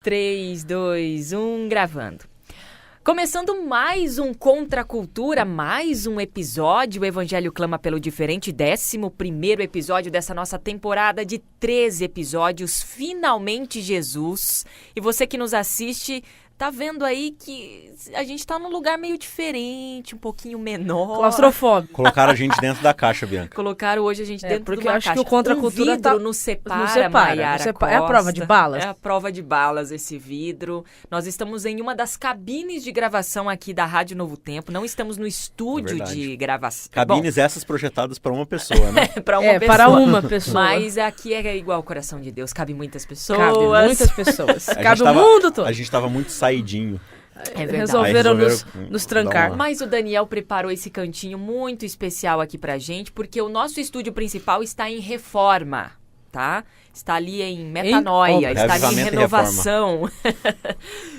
3, 2, 1, gravando. Começando mais um Contra a Cultura, mais um episódio, o Evangelho Clama pelo Diferente, 11º episódio dessa nossa temporada de 13 episódios, finalmente Jesus. E você que nos assiste, tá vendo aí que a gente tá num lugar meio diferente, um pouquinho menor. Claustrofóbico. Colocaram a gente dentro da caixa, Bianca. Colocaram hoje a gente dentro de porque uma eu acho caixa. que o Contra a Cultura vidro tá... nos separa, separa. Maiara Costa. É a prova de balas? É a prova de balas esse vidro. Nós estamos em uma das cabines de gravação aqui da Rádio Novo Tempo. Não estamos no estúdio de gravação. Cabines essas projetadas para uma pessoa, né? Para uma pessoa. Para uma pessoa. Mas aqui é igual o coração de Deus. Cabe muitas pessoas. Cabe muitas pessoas. Cabe o tava, mundo todo. A gente tava muito saidinho. É verdade. Resolveram nos trancar. Mas o Daniel preparou esse cantinho muito especial aqui pra gente, porque o nosso estúdio principal está em reforma, tá? Está ali em metanoia, está ali em renovação.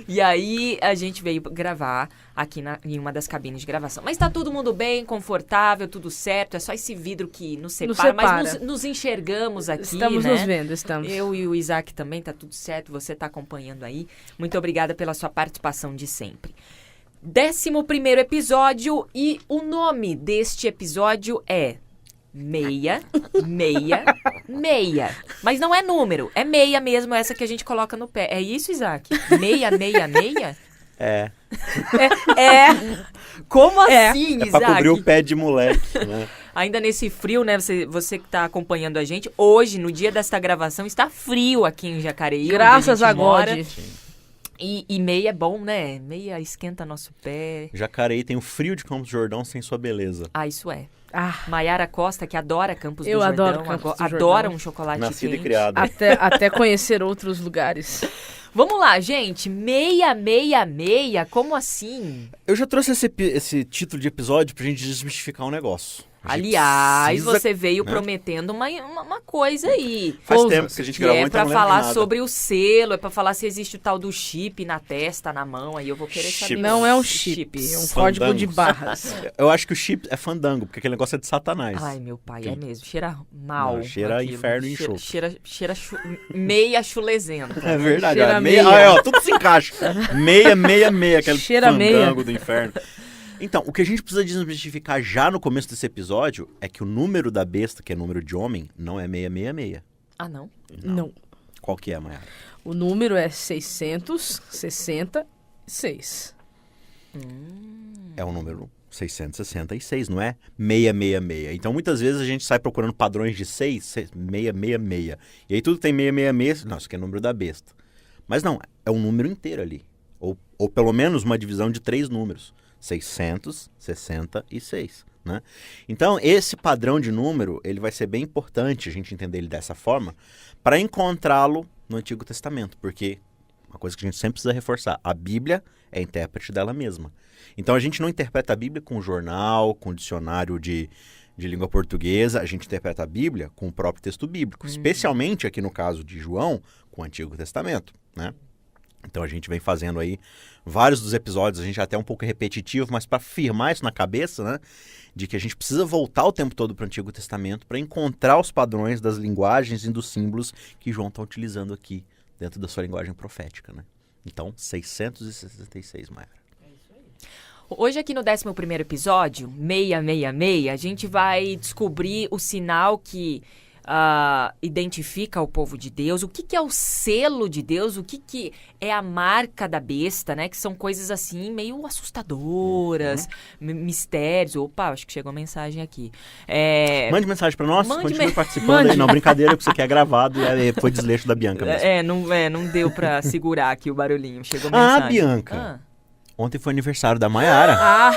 E aí a gente veio gravar aqui em uma das cabines de gravação. Mas tá todo mundo bem, confortável, tudo certo. É só esse vidro que nos separa. Mas nos enxergamos aqui, estamos nos vendo, estamos. Eu e o Isaac também, tá tudo certo. Você tá acompanhando aí. Muito obrigada pela sua participação de sempre. 11º episódio e o nome deste episódio é... 666. Mas não é número, é meia mesmo, essa que a gente coloca no pé. É isso, Isaac? 666? É. Como assim, Isaac? É pra cobrir o pé de moleque, né? Ainda nesse frio, né? Você que tá acompanhando a gente, hoje, no dia desta gravação, está frio aqui em Jacareí. Graças a God. E meia é bom, né? Meia esquenta nosso pé. Jacareí tem o frio de Campos do Jordão sem sua beleza. Ah, isso é. Maiara Costa, que adora Campos do Eu Jordão. adoro Campos do Jordão. Adora um chocolate Nascida quente. e criada. Até conhecer outros lugares. Vamos lá, gente. 666, como assim? Eu já trouxe esse título de episódio pra gente desmistificar um negócio. Aliás, você veio prometendo uma coisa aí. Faz tempo que a gente gravou, é então pra não lembro falar nada. sobre o selo, é pra falar se existe o tal do chip na testa, na mão, aí eu vou querer saber. Não é um chip, é um código de barras. Eu acho que o chip é fandango, porque aquele negócio é de Satanás. Ai, meu pai, é mesmo. Cheira mal. Não, cheira aquilo. inferno e enxofre. Cheira meia chulezenta. É verdade. Cheira Ó, meia. tudo se encaixa. 666, aquele Cheira fandango meia. do inferno. Então, o que a gente precisa desmistificar já no começo desse episódio é que o número da besta, que é número de homem, não é 666. Ah, não? Não. Qual que é, Maiara? O número é 666. É o número 666, não é 666. Então, muitas vezes a gente sai procurando padrões de 666. E aí tudo tem 666, não, isso aqui é o número da besta. Mas não, é um número inteiro ali. Ou pelo menos uma divisão de 3 números. 666, né? Então, esse padrão de número, ele vai ser bem importante a gente entender ele dessa forma para encontrá-lo no Antigo Testamento, porque uma coisa que a gente sempre precisa reforçar, a Bíblia é intérprete dela mesma. Então, a gente não interpreta a Bíblia com jornal, com dicionário de língua portuguesa, a gente interpreta a Bíblia com o próprio texto bíblico, especialmente aqui no caso de João, com o Antigo Testamento, né? Então a gente vem fazendo aí vários dos episódios, a gente até é um pouco repetitivo, mas para firmar isso na cabeça, né, de que a gente precisa voltar o tempo todo para o Antigo Testamento para encontrar os padrões das linguagens e dos símbolos que João está utilizando aqui dentro da sua linguagem profética, né? Então, 666, Mayara. Hoje aqui no 11º episódio, 666, a gente vai descobrir o sinal que identifica o povo de Deus, o que é o selo de Deus, o que é a marca da besta, né? Que são coisas assim meio assustadoras, mistérios. Opa, acho que chegou a mensagem aqui. Mande mensagem pra nós, continue participando aí. Não, brincadeira, porque isso aqui é gravado e foi desleixo da Bianca mesmo. Não deu pra segurar aqui o barulhinho. Chegou mensagem. Bianca. Ontem foi aniversário da Maiara.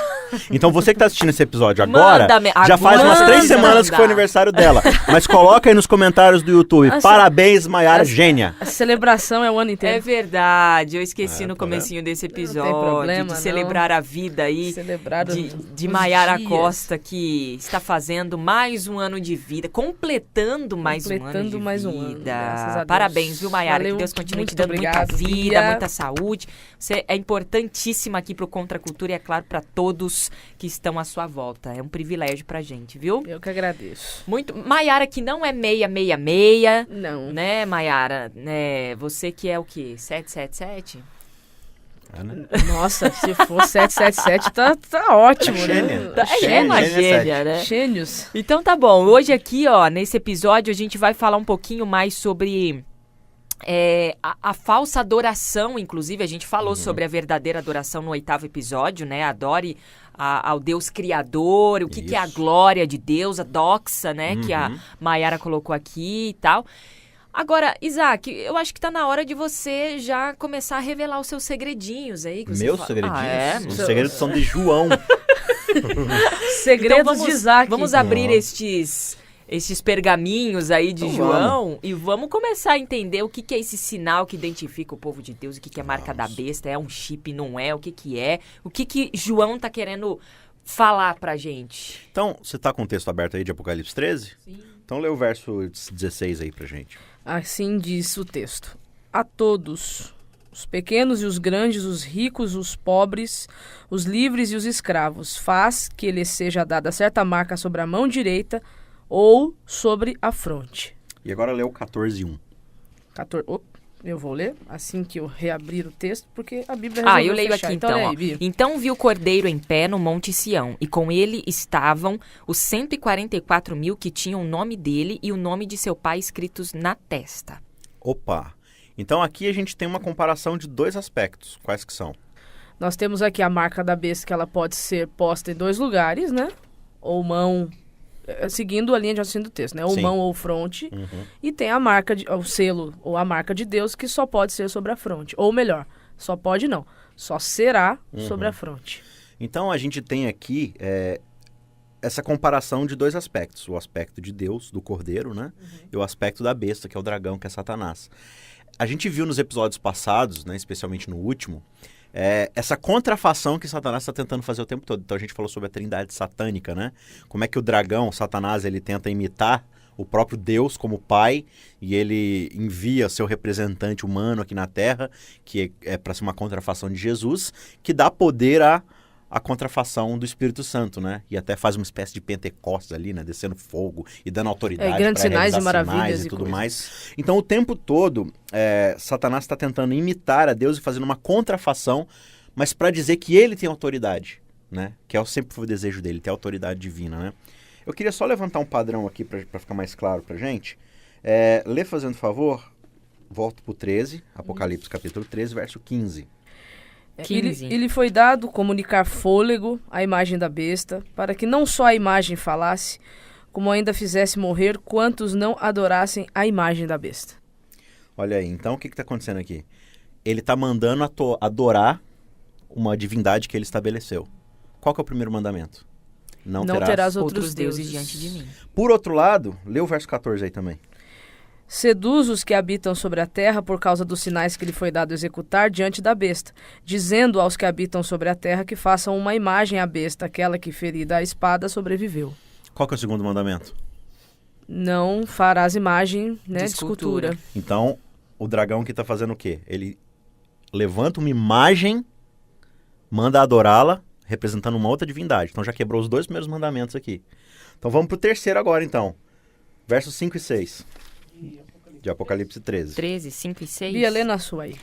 Então você que tá assistindo esse episódio agora, já faz umas 3 semanas que foi aniversário dela. Mas coloca aí nos comentários do YouTube. Parabéns, Maiara, gênia. A celebração é o ano inteiro. É verdade, eu esqueci no comecinho desse episódio. Não tem problema, de celebrar a vida aí de Maiara Costa, que está fazendo mais um ano de vida, completando mais um ano de vida. Graças a Deus. Parabéns, viu, Maiara? Que Deus continue te dando muita vida, muita saúde. Você é importantíssima máxima aqui pro Contra a Cultura e, é claro, para todos que estão à sua volta. É um privilégio pra gente, viu? Eu que agradeço. Muito. Maiara, que não é 666. Não. Né, Maiara? Né, você que é o quê? 777? Nossa, se for 777, tá ótimo, né? É uma gênia, né? Gênios. Então tá bom. Hoje aqui, ó, nesse episódio, a gente vai falar um pouquinho mais sobre a falsa adoração. Inclusive, a gente falou sobre a verdadeira adoração no 8º episódio, né? Adore ao Deus Criador, o que é a glória de Deus, a doxa, né? Que a Maiara colocou aqui e tal. Agora, Isaac, eu acho que tá na hora de você já começar a revelar os seus segredinhos aí. Meus segredinhos? Os Os segredos são de João. Segredos então de Isaac. Vamos abrir estes pergaminhos aí de João e vamos começar a entender o que é esse sinal que identifica o povo de Deus, o que é a marca da besta, é um chip, não é, o que é, o que João tá querendo falar pra gente. Então, você tá com o texto aberto aí de Apocalipse 13? Sim. Então lê o verso 16 aí pra gente. Assim diz o texto. A todos, os pequenos e os grandes, os ricos, os pobres, os livres e os escravos, faz que lhes seja dada certa marca sobre a mão direita ou sobre a fronte. E agora lê o 14:1. Eu vou ler assim que eu reabrir o texto, porque a Bíblia resolveu eu leio fechar. aqui então. Ó. Então vi o Cordeiro em pé no Monte Sião, e com ele estavam os 144.000 que tinham o nome dele e o nome de seu pai escritos na testa. Opa! Então aqui a gente tem uma comparação de dois aspectos. Quais que são? Nós temos aqui a marca da besta, que ela pode ser posta em 2 lugares, né? Ou mão, seguindo a linha de raciocínio do texto, né? Ou Sim. mão ou fronte. E tem a marca, o selo ou a marca de Deus, que só pode ser sobre a fronte. Ou melhor, só pode não, só será sobre a fronte. Então a gente tem aqui essa comparação de dois aspectos. O aspecto de Deus, do Cordeiro, né? E o aspecto da besta, que é o dragão, que é Satanás. A gente viu nos episódios passados, né, especialmente no último, essa contrafação que Satanás está tentando fazer o tempo todo. Então a gente falou sobre a trindade satânica, né? Como é que o dragão, Satanás, ele tenta imitar o próprio Deus como pai, e ele envia seu representante humano aqui na Terra, que é para ser uma contrafação de Jesus, que dá poder à contrafação do Espírito Santo, né? E até faz uma espécie de Pentecostes ali, né? Descendo fogo e dando autoridade para grandes sinais e realizar maravilhas sinais e tudo coisas. mais. Então o tempo todo, Satanás está tentando imitar a Deus e fazendo uma contrafação, mas para dizer que ele tem autoridade, né? Que sempre foi o desejo dele, ter autoridade divina, né? Eu queria só levantar um padrão aqui para ficar mais claro pra gente. Lê, fazendo favor, volta pro 13, Apocalipse capítulo 13, verso 15. 15. Ele foi dado comunicar fôlego à imagem da besta, para que não só a imagem falasse, como ainda fizesse morrer quantos não adorassem a imagem da besta. Olha aí, então o que está acontecendo aqui? Ele está mandando adorar uma divindade que ele estabeleceu. Qual que é o primeiro mandamento? Não terás outros deuses diante de mim. Por outro lado, lê o verso 14 aí também. Seduz os que habitam sobre a terra por causa dos sinais que lhe foi dado executar diante da besta, dizendo aos que habitam sobre a terra que façam uma imagem à besta, aquela que ferida a espada sobreviveu. Qual que é o segundo mandamento? Não farás imagem, né, de escultura. Então, o dragão que está fazendo o quê? Ele levanta uma imagem, manda adorá-la, representando uma outra divindade. Então já quebrou os 2 primeiros mandamentos aqui. Então vamos para o terceiro agora, então. Versos 5 e 6. De Apocalipse 13. 13, 5 e 6. Bia, lê na sua aí.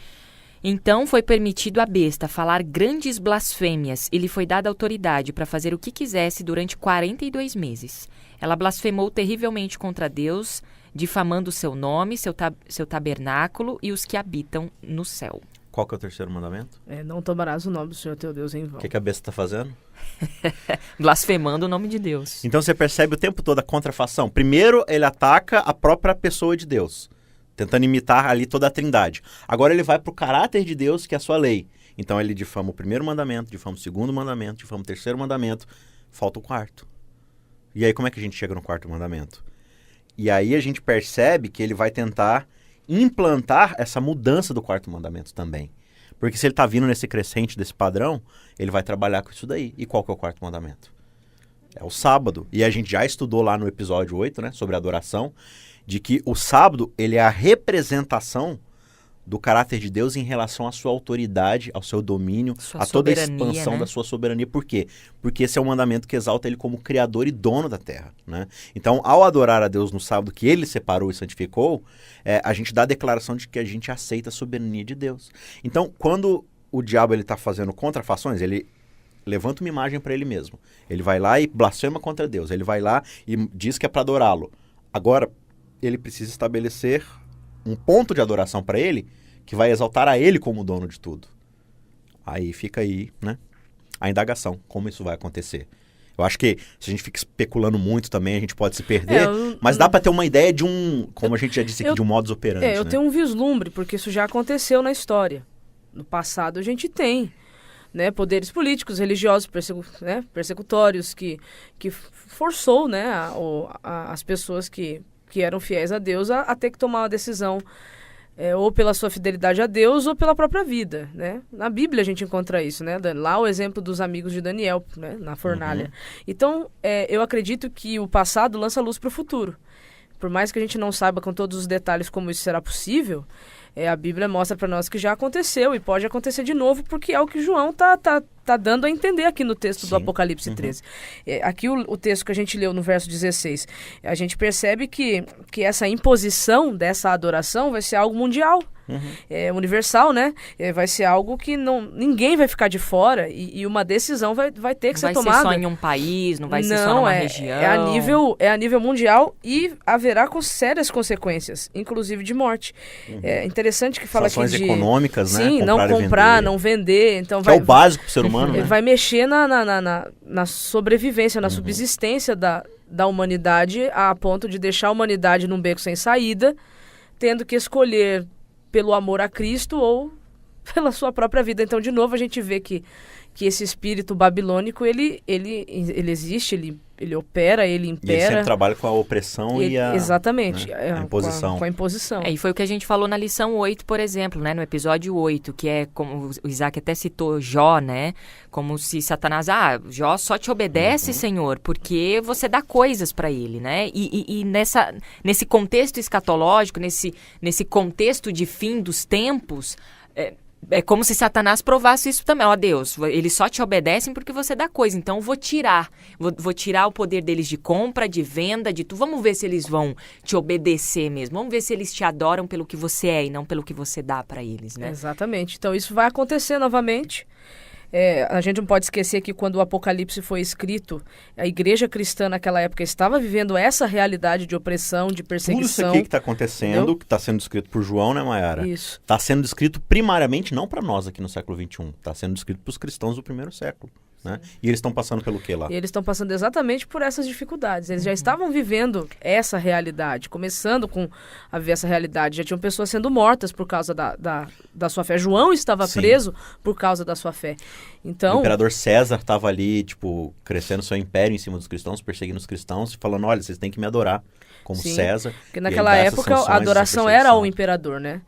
Então foi permitido à besta falar grandes blasfêmias e lhe foi dada autoridade para fazer o que quisesse durante 42 meses. Ela blasfemou terrivelmente contra Deus, difamando o seu nome, seu tabernáculo e os que habitam no céu. Qual que é o terceiro mandamento? Não tomarás o nome do Senhor teu Deus em vão. O que a besta está fazendo? Blasfemando o nome de Deus. Então você percebe o tempo todo a contrafação. Primeiro, ele ataca a própria pessoa de Deus, tentando imitar ali toda a trindade. Agora ele vai para o caráter de Deus, que é a sua lei. Então ele difama o primeiro mandamento, difama o segundo mandamento, difama o terceiro mandamento. Falta o quarto. E aí como é que a gente chega no quarto mandamento? E aí a gente percebe que ele vai tentar implantar essa mudança do quarto mandamento também. Porque se ele está vindo nesse crescente desse padrão, ele vai trabalhar com isso daí. E qual que é o quarto mandamento? É o sábado. E a gente já estudou lá no episódio 8, né, sobre adoração, de que o sábado ele é a representação do caráter de Deus em relação à sua autoridade, ao seu domínio, a toda a expansão da sua soberania. Por quê? Porque esse é um mandamento que exalta ele como criador e dono da terra, né? Então, ao adorar a Deus no sábado que ele separou e santificou, a gente dá a declaração de que a gente aceita a soberania de Deus. Então, quando o diabo está fazendo contrafações, ele levanta uma imagem para ele mesmo. Ele vai lá e blasfema contra Deus. Ele vai lá e diz que é para adorá-lo. Agora, ele precisa estabelecer um ponto de adoração para ele que vai exaltar a ele como dono de tudo. Aí fica aí, né, a indagação, como isso vai acontecer. Eu acho que se a gente fica especulando muito também, a gente pode se perder, mas dá para ter uma ideia de como a gente já disse aqui, de um modus operandi. Eu tenho um vislumbre, porque isso já aconteceu na história. No passado a gente tem, né, poderes políticos, religiosos, persecutórios, que forçou, né, as pessoas que eram fiéis a Deus a ter que tomar uma decisão, ou pela sua fidelidade a Deus ou pela própria vida, né? Na Bíblia a gente encontra isso, né? Lá o exemplo dos amigos de Daniel, né, na fornalha. Então, eu acredito que o passado lança luz para o futuro. Por mais que a gente não saiba com todos os detalhes como isso será possível, a Bíblia mostra para nós que já aconteceu e pode acontecer de novo, porque é o que João tá dando a entender aqui no texto do Apocalipse 13. Aqui o texto que a gente leu no verso 16, a gente percebe que essa imposição dessa adoração vai ser algo mundial. Universal, né? Vai ser algo que ninguém vai ficar de fora e uma decisão vai ter que ser tomada. Não vai ser só em um país, não vai ser só numa região. É a nível mundial e haverá sérias consequências, inclusive de morte. É interessante que fala sanções aqui de... econômicas, né? Sim, não comprar, não vender. Então que é o básico pro ser humano, né? Vai mexer na sobrevivência, na subsistência da humanidade, a ponto de deixar a humanidade num beco sem saída, tendo que escolher pelo amor a Cristo ou pela sua própria vida. Então, de novo, a gente vê que esse espírito babilônico, ele existe, ele opera, ele impera. E ele sempre trabalha com a opressão exatamente, a imposição. Com a imposição. E foi o que a gente falou na lição 8, por exemplo, né? No episódio 8, que é como o Isaac até citou Jó, né? Como se Satanás, Jó só te obedece, Senhor, porque você dá coisas para ele, né? E nesse contexto escatológico, nesse contexto de fim dos tempos, é como se Satanás provasse isso também. Deus, eles só te obedecem porque você dá coisa. Então, vou tirar o poder deles de compra, de venda, de tudo. Vamos ver se eles vão te obedecer mesmo. Vamos ver se eles te adoram pelo que você é e não pelo que você dá para eles, né? Exatamente. Então, isso vai acontecer novamente. A gente não pode esquecer que quando o Apocalipse foi escrito, a igreja cristã naquela época estava vivendo essa realidade de opressão, de perseguição. Tudo isso aqui que está acontecendo, entendeu? Que está sendo descrito por João, né, Mayara? Isso. Está sendo descrito primariamente não para nós aqui no século XXI. Está sendo descrito para os cristãos do primeiro século. Né? E eles estão passando pelo que lá? E eles estão passando exatamente por essas dificuldades. Eles já estavam vivendo essa realidade, começando a viver essa realidade. Já tinham pessoas sendo mortas por causa da sua fé. João estava preso por causa da sua fé. Então, o imperador César estava ali, crescendo seu império em cima dos cristãos, perseguindo os cristãos e falando, olha, vocês têm que me adorar como César. Porque naquela época a adoração era ao imperador, né?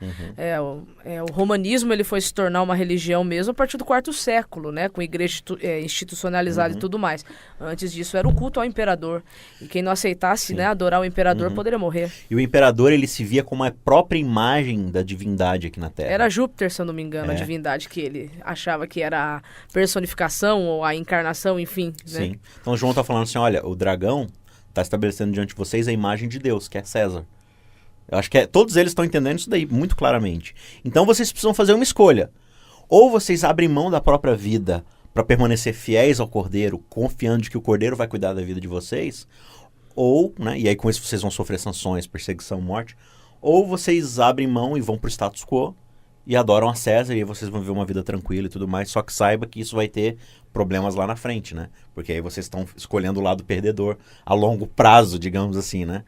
O romanismo ele foi se tornar uma religião mesmo a partir do quarto século, né? Com igreja institucionalizada e tudo mais. Antes disso era o culto ao imperador. E quem não aceitasse, né, adorar o imperador poderia morrer. E o imperador ele se via como a própria imagem da divindade aqui na Terra. Era Júpiter, se eu não me engano, a divindade que ele achava que era a personificação ou a encarnação, enfim. Sim. Né? Então João está falando assim, olha, o dragão está estabelecendo diante de vocês a imagem de Deus, que é César. Eu acho que todos eles estão entendendo isso daí muito claramente. Então vocês precisam fazer uma escolha. Ou vocês abrem mão da própria vida para permanecer fiéis ao Cordeiro, confiando de que o Cordeiro vai cuidar da vida de vocês, ou, né, e aí com isso vocês vão sofrer sanções, perseguição, morte, ou vocês abrem mão e vão para o status quo e adoram a César e aí vocês vão viver uma vida tranquila e tudo mais, só que saiba que isso vai ter problemas lá na frente, né? Porque aí vocês estão escolhendo o lado perdedor a longo prazo, digamos assim, né?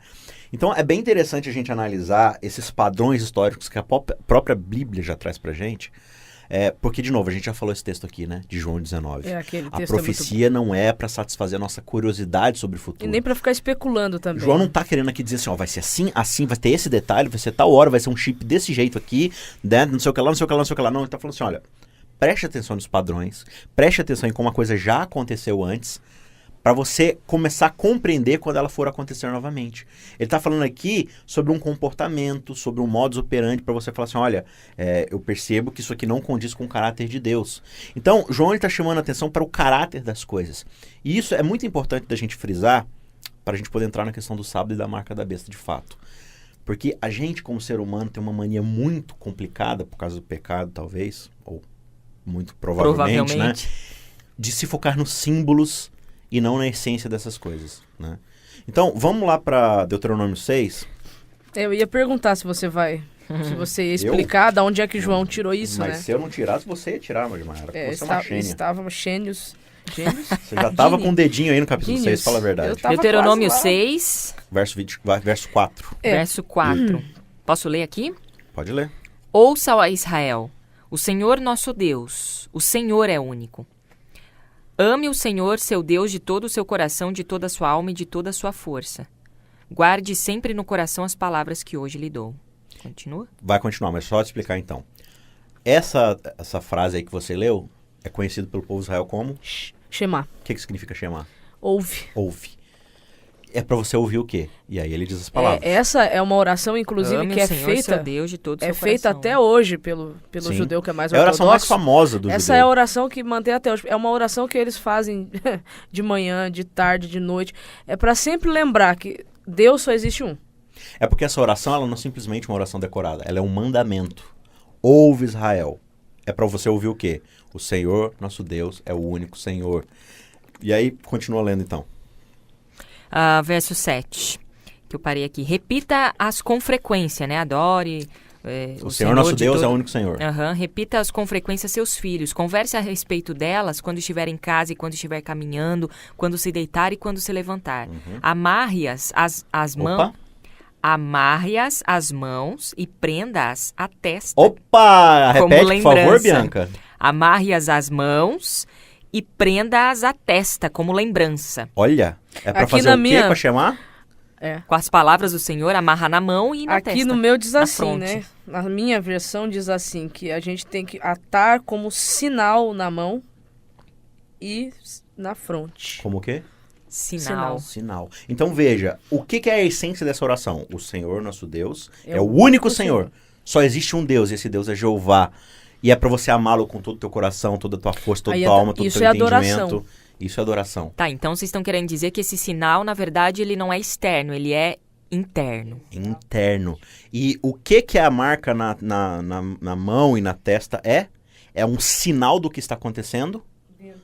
Então é bem interessante a gente analisar esses padrões históricos que a própria Bíblia já traz pra gente, porque, de novo, a gente já falou esse texto aqui, né? De João 19. A profecia não é para satisfazer a nossa curiosidade sobre o futuro. E nem para ficar especulando também. João não tá querendo aqui dizer assim, vai ser assim, vai ter esse detalhe, vai ser tal hora, vai ser um chip desse jeito aqui, né? Não sei o que lá, não sei o que lá, não sei o que lá. Não, ele tá falando assim, olha, preste atenção nos padrões, preste atenção em como a coisa já aconteceu antes, para você começar a compreender quando ela for acontecer novamente. Ele está falando aqui sobre um comportamento, sobre um modus operandi, para você falar assim, olha, eu percebo que isso aqui não condiz com o caráter de Deus. Então, João está chamando a atenção para o caráter das coisas. E isso é muito importante da gente frisar, para a gente poder entrar na questão do sábado e da marca da besta de fato. Porque a gente, como ser humano, tem uma mania muito complicada, por causa do pecado, talvez, ou muito provavelmente, né? De se focar nos símbolos e não na essência dessas coisas, né? Então, vamos lá para Deuteronômio 6. Eu ia perguntar se você ia explicar de onde é que João tirou isso, mas né? Mas se eu não tirasse, você ia tirar, Mayara. Você é uma xênia. Estava Xênios. Você já estava com o dedinho aí no capítulo 6, fala a verdade. Deuteronômio 6. Verso 4. Verso 4. Posso ler aqui? Pode ler. Ouça, ó Israel, o Senhor nosso Deus, o Senhor é único. Ame o Senhor, seu Deus, de todo o seu coração, de toda a sua alma e de toda a sua força. Guarde sempre no coração as palavras que hoje lhe dou. Continua? Vai continuar, mas só te explicar então. Essa frase aí que você leu é conhecido pelo povo de Israel como... Shema. O que significa Shema? Ouve. É para você ouvir o quê? E aí ele diz as palavras. Essa é uma oração, inclusive, Ame que o é Senhor, feita... seu Deus, de todo o seu feita coração. até hoje pelo judeu que é mais ortodoxo. É a oração mais famosa do Essa judeu. é a oração que mantém até hoje. É uma oração que eles fazem de manhã, de tarde, de noite. É para sempre lembrar que Deus só existe um. É porque essa oração, ela não é simplesmente uma oração decorada. Ela é um mandamento. Ouve, Israel. É para você ouvir o quê? O Senhor, nosso Deus, é o único Senhor. E aí, continua lendo então. Verso 7, que eu parei aqui. Repita-as com frequência, né? Adore o Senhor nosso Deus é o único Senhor. Repita-as com frequência seus filhos. Converse a respeito delas quando estiver em casa e quando estiver caminhando, quando se deitar e quando se levantar. Amarre-as as mãos. Amarre-as as mãos e prenda-as à testa. Opa! Repete, por favor, Bianca. Amarre-as as mãos e prenda-as à testa como lembrança. Olha, é pra fazer o quê? Pra chamar? Com as palavras do Senhor, amarra na mão e na testa. Aqui no meu diz assim, né? Na minha versão diz assim, que a gente tem que atar como sinal na mão e na fronte. Como o quê? Sinal. Então veja, o que é a essência dessa oração? O Senhor, nosso Deus, é o único Senhor. Só existe um Deus, e esse Deus é Jeová. E é pra você amá-lo com todo o teu coração, toda a tua força, toda a tua alma, todo o teu entendimento. Adoração. Isso é adoração. Tá, então vocês estão querendo dizer que esse sinal, na verdade, ele não é externo, ele é interno. Interno. E o que é a marca na mão e na testa é? É um sinal do que está acontecendo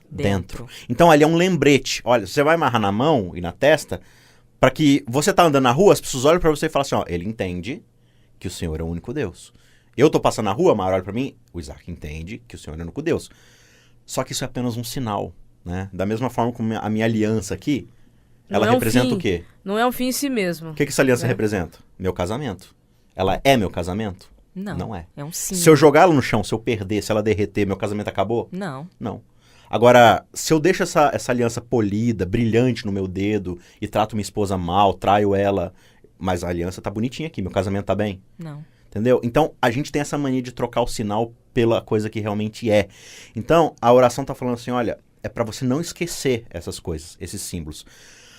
dentro. Então ali é um lembrete. Olha, você vai amarrar na mão e na testa para que você tá andando na rua, as pessoas olham para você e falam assim, ó, ele entende que o Senhor é o único Deus. Eu tô passando na rua, a Mara olha para mim, o Isaac entende que o Senhor é o único Deus. Só que isso é apenas um sinal, né? Da mesma forma como a minha aliança aqui, ela representa o quê? Não é um fim em si mesmo. O que essa aliança representa? Meu casamento. Ela é meu casamento? Não. Não é. É um símbolo. Se eu jogar ela no chão, se eu perder, se ela derreter, meu casamento acabou? Não. Não. Agora, se eu deixo essa aliança polida, brilhante no meu dedo e trato minha esposa mal, traio ela, mas a aliança tá bonitinha aqui, meu casamento tá bem? Não. Entendeu? Então, a gente tem essa mania de trocar o sinal pela coisa que realmente é. Então, a oração tá falando assim, olha, é para você não esquecer essas coisas, esses símbolos.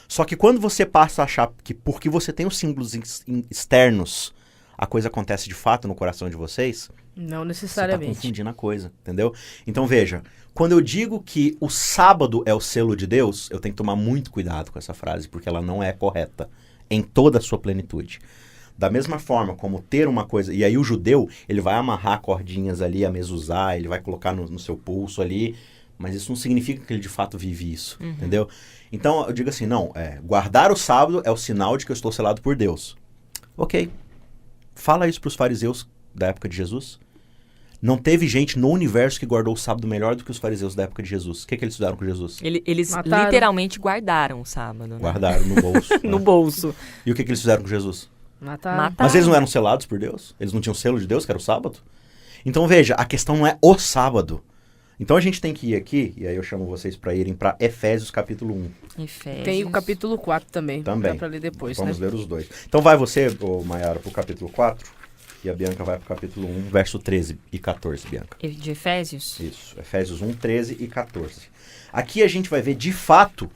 Só que quando você passa a achar que porque você tem os símbolos externos, a coisa acontece de fato no coração de vocês, não necessariamente. Você tá confundindo a coisa, entendeu? Então veja, quando eu digo que o sábado é o selo de Deus, eu tenho que tomar muito cuidado com essa frase, porque ela não é correta em toda a sua plenitude. Da mesma forma como ter uma coisa... E aí o judeu, ele vai amarrar cordinhas ali, a mezuzá, ele vai colocar no seu pulso ali, mas isso não significa que ele de fato vive isso, entendeu? Então eu digo assim, não, guardar o sábado é o sinal de que eu estou selado por Deus. Ok. Fala isso para os fariseus da época de Jesus. Não teve gente no universo que guardou o sábado melhor do que os fariseus da época de Jesus. O que eles fizeram com Jesus? Eles literalmente guardaram o sábado. Né? Guardaram no bolso. No bolso. E o que eles fizeram com Jesus? Mataram. Mas eles não eram selados por Deus? Eles não tinham selo de Deus, que era o sábado? Então veja, a questão não é o sábado. Então a gente tem que ir aqui, e aí eu chamo vocês para irem para Efésios capítulo 1. Efésios. Tem o capítulo 4 também. Também. Dá para ler depois, Vamos ler os dois. Então vai você, Mayara, para o capítulo 4, e a Bianca vai para o capítulo 1, verso 13 e 14, Bianca. De Efésios? Isso, Efésios 1, 13 e 14. Aqui a gente vai ver, de fato,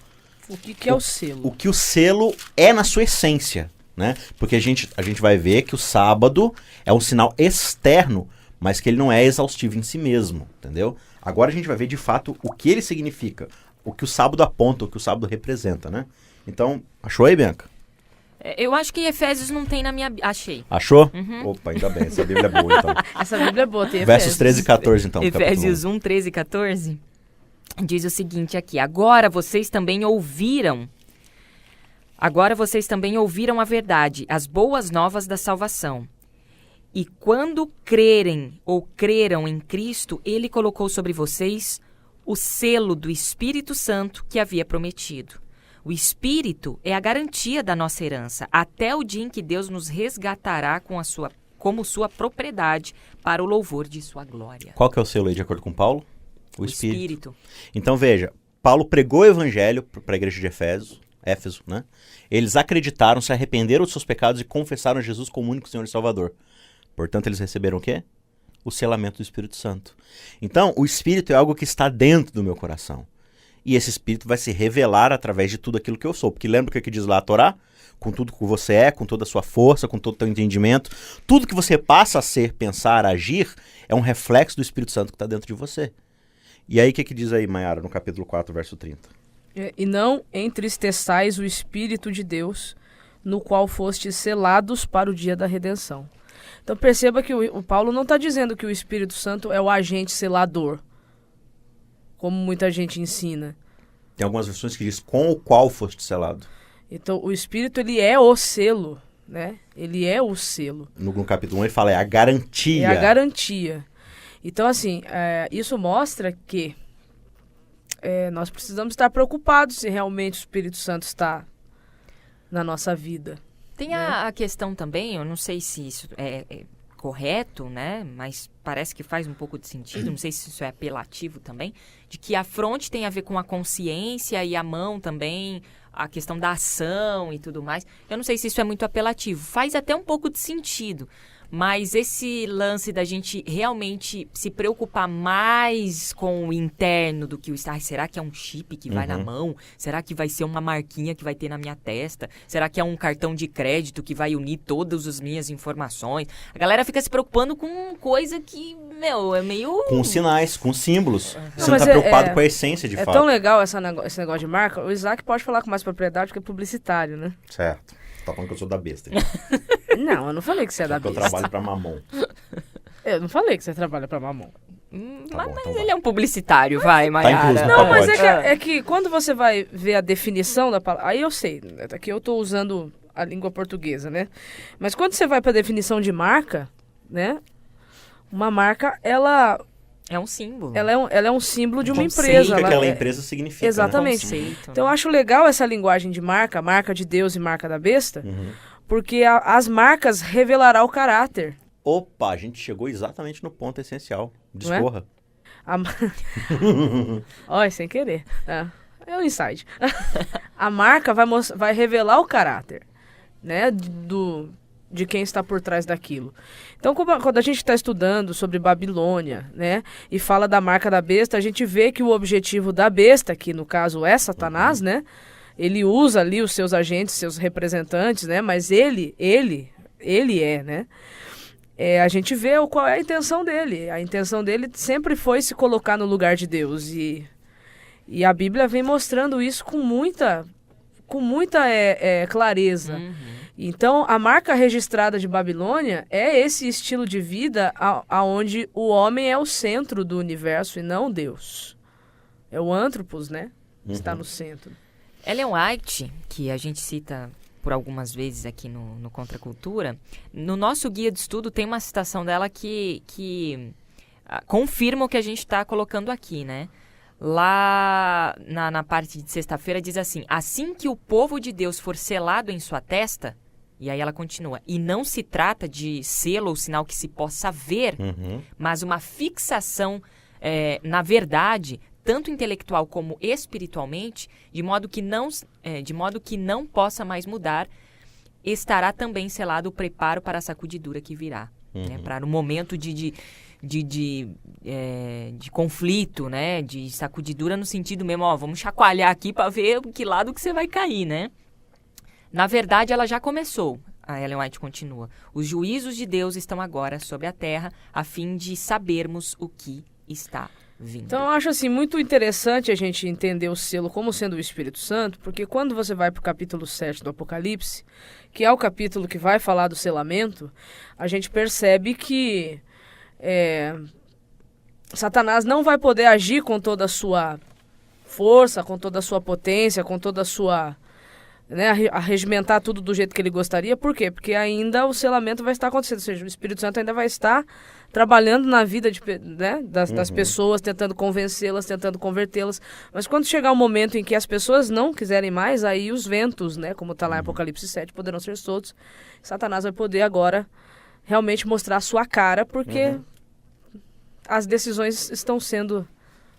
O que é o selo? O que o selo é na sua essência, né? Porque a gente vai ver que o sábado é um sinal externo, mas que ele não é exaustivo em si mesmo, entendeu? Agora a gente vai ver de fato o que ele significa, o que o sábado aponta, o que o sábado representa, né? Então, achou aí, Bianca? Eu acho que Efésios não tem na minha... Achei. Achou? Opa, ainda bem, essa Bíblia é boa, então. Essa Bíblia é boa, tem Versos 13 e 14, então. Efésios 1, 13 e 14 diz o seguinte aqui: Agora vocês também ouviram a verdade, as boas novas da salvação. E quando creram em Cristo, ele colocou sobre vocês o selo do Espírito Santo que havia prometido. O Espírito é a garantia da nossa herança, até o dia em que Deus nos resgatará como sua propriedade para o louvor de sua glória. Qual que é o selo aí, de acordo com Paulo? O Espírito. Então, veja, Paulo pregou o evangelho para a igreja de Éfeso, né? Eles acreditaram, se arrependeram dos seus pecados e confessaram Jesus como único Senhor e Salvador. Portanto, eles receberam o quê? O selamento do Espírito Santo. Então, o Espírito é algo que está dentro do meu coração. E esse Espírito vai se revelar através de tudo aquilo que eu sou. Porque lembra o que diz lá a Torá? Com tudo que você é, com toda a sua força, com todo o teu entendimento. Tudo que você passa a ser, pensar, agir, é um reflexo do Espírito Santo que está dentro de você. E aí, o que diz aí, Maiara, no capítulo 4, verso 30? E não entristeçais o Espírito de Deus, no qual fostes selados para o dia da redenção. Então perceba que o Paulo não está dizendo que o Espírito Santo é o agente selador, como muita gente ensina. Tem algumas versões que diz com o qual foste selado. Então o Espírito, ele é o selo, né? Ele é o selo. No capítulo 1 ele fala, é a garantia. É a garantia. Então assim, isso mostra que nós precisamos estar preocupados se realmente o Espírito Santo está na nossa vida. Tem a questão também, eu não sei se isso é correto, né? Mas parece que faz um pouco de sentido, não sei se isso é apelativo também, de que a fronte tem a ver com a consciência e a mão também, a questão da ação e tudo mais. Eu não sei se isso é muito apelativo, faz até um pouco de sentido. Mas esse lance da gente realmente se preocupar mais com o interno do que o externo. Será que é um chip que vai na mão? Será que vai ser uma marquinha que vai ter na minha testa? Será que é um cartão de crédito que vai unir todas as minhas informações? A galera fica se preocupando com coisa que, é meio... Com sinais, com símbolos. Você não está preocupado com a essência, de fato. É tão legal esse negócio de marca. O Isaac pode falar com mais propriedade porque é publicitário, né? Certo. Tá falando que eu sou da besta. Não, eu não falei que você é da besta. Eu trabalho pra Mamon. Eu não falei que você trabalha pra Mamon. Mas ele é um publicitário, vai, Maiara. Não, mas é que quando você vai ver a definição da palavra... Aí eu sei, aqui eu tô usando a língua portuguesa, né? Mas quando você vai pra definição de marca, né? Uma marca, ela... É um símbolo. Ela é um símbolo de uma empresa. O que aquela empresa significa. Exatamente. Né? Então eu acho legal essa linguagem de marca de Deus e marca da besta, porque as marcas revelará o caráter. Opa, a gente chegou exatamente no ponto essencial. Discorra. Olha, sem querer. É um insight. A marca vai revelar o caráter, né, de quem está por trás daquilo. Então, quando a gente está estudando sobre Babilônia, né, e fala da marca da besta, a gente vê que o objetivo da besta, que no caso é Satanás, né, ele usa ali os seus agentes, seus representantes, né, mas ele é, né, a gente vê qual é a intenção dele. A intenção dele sempre foi se colocar no lugar de Deus, e a Bíblia vem mostrando isso com muita clareza. Então, a marca registrada de Babilônia é esse estilo de vida aonde o homem é o centro do universo e não Deus. É o antropos, né? Está no centro. Ellen White, que a gente cita por algumas vezes aqui no Contra a Cultura, no nosso guia de estudo tem uma citação dela que confirma o que a gente está colocando aqui, né? Lá na parte de sexta-feira diz assim: assim que o povo de Deus for selado em sua testa, e aí ela continua, e não se trata de selo ou sinal que se possa ver, mas uma fixação na verdade, tanto intelectual como espiritualmente, de modo que não possa mais mudar, estará também selado o preparo para a sacudidura que virá. Né? Para o momento de de conflito, né? De sacudidura no sentido mesmo, ó, vamos chacoalhar aqui para ver que lado que você vai cair, né? Na verdade, ela já começou. A Ellen White continua. Os juízos de Deus estão agora sobre a terra, a fim de sabermos o que está vindo. Então, eu acho assim, muito interessante a gente entender o selo como sendo o Espírito Santo, porque quando você vai para o capítulo 7 do Apocalipse, que é o capítulo que vai falar do selamento, a gente percebe que Satanás não vai poder agir com toda a sua força, com toda a sua potência, com toda a sua... né, arregimentar tudo do jeito que ele gostaria. Por quê? Porque ainda o selamento vai estar acontecendo, ou seja, o Espírito Santo ainda vai estar trabalhando na vida das pessoas, tentando convencê-las, tentando convertê-las. Mas quando chegar o momento em que as pessoas não quiserem mais, aí os ventos, né, como está lá em Apocalipse 7, poderão ser soltos. Satanás vai poder agora realmente mostrar a sua cara, porque as decisões estão sendo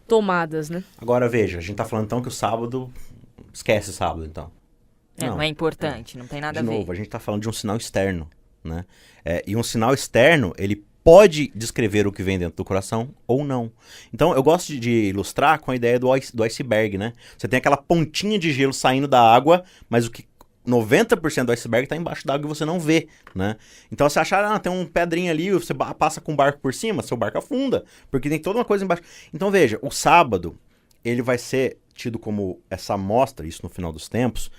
tomadas, né? Agora veja, a gente está falando então que o sábado... Esquece o sábado, então. Não é importante, não tem nada a ver. De novo, a gente está falando de um sinal externo, né? E um sinal externo, ele pode descrever o que vem dentro do coração ou não. Então, eu gosto de ilustrar com a ideia do iceberg, né? Você tem aquela pontinha de gelo saindo da água, mas o que 90% do iceberg está embaixo da água e você não vê, né? Então, você achar, tem um pedrinho ali, você passa com o barco por cima, seu barco afunda, porque tem toda uma coisa embaixo. Então, veja, o sábado, ele vai ser tido como essa amostra, isso no final dos tempos,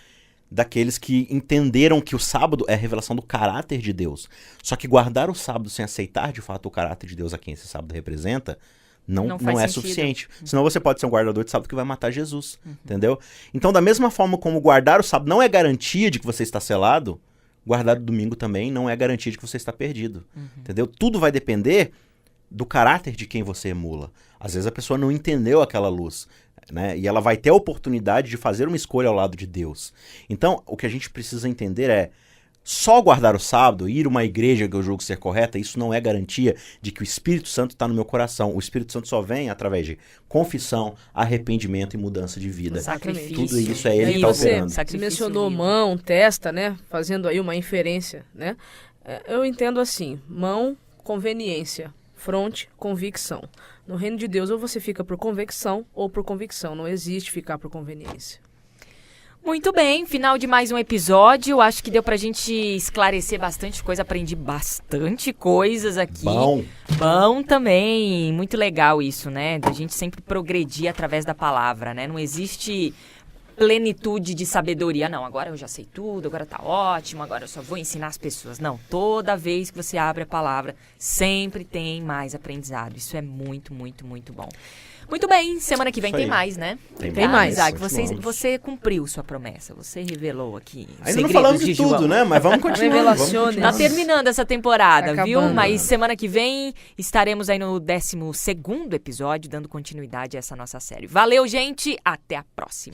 daqueles que entenderam que o sábado é a revelação do caráter de Deus. Só que guardar o sábado sem aceitar de fato o caráter de Deus a quem esse sábado representa, não é suficiente. Senão você pode ser um guardador de sábado que vai matar Jesus, entendeu? Então, da mesma forma como guardar o sábado não é garantia de que você está selado, guardar o domingo também não é garantia de que você está perdido, entendeu? Tudo vai depender do caráter de quem você emula. Às vezes a pessoa não entendeu aquela luz, né? E ela vai ter a oportunidade de fazer uma escolha ao lado de Deus. Então, o que a gente precisa entender é, só guardar o sábado, ir a uma igreja que eu julgo ser correta, isso não é garantia de que o Espírito Santo está no meu coração. O Espírito Santo só vem através de confissão, arrependimento e mudança de vida. Sacrifício. Tudo isso é ele que está operando. Você mencionou mão, testa, né? Fazendo aí uma inferência, né? Eu entendo assim, mão, conveniência. Fronte, convicção. No reino de Deus, ou você fica por convicção ou por convicção. Não existe ficar por conveniência. Muito bem, final de mais um episódio. Acho que deu pra gente esclarecer bastante coisa. Aprendi bastante coisas aqui. Bom também. Muito legal isso, né? Da gente sempre progredir através da palavra, né? Não existe plenitude de sabedoria. Não, agora eu já sei tudo, agora tá ótimo, agora eu só vou ensinar as pessoas. Não, toda vez que você abre a palavra, sempre tem mais aprendizado. Isso é muito, muito, muito bom. Muito bem, semana que vem tem mais, né? Tem mais. Isaac, você cumpriu sua promessa, você revelou aqui ainda não falamos de tudo, né? Mas vamos continuar. Tá terminando essa temporada, tá viu? acabando. Mas semana que vem estaremos aí no 12º episódio, dando continuidade a essa nossa série. Valeu, gente! Até a próxima!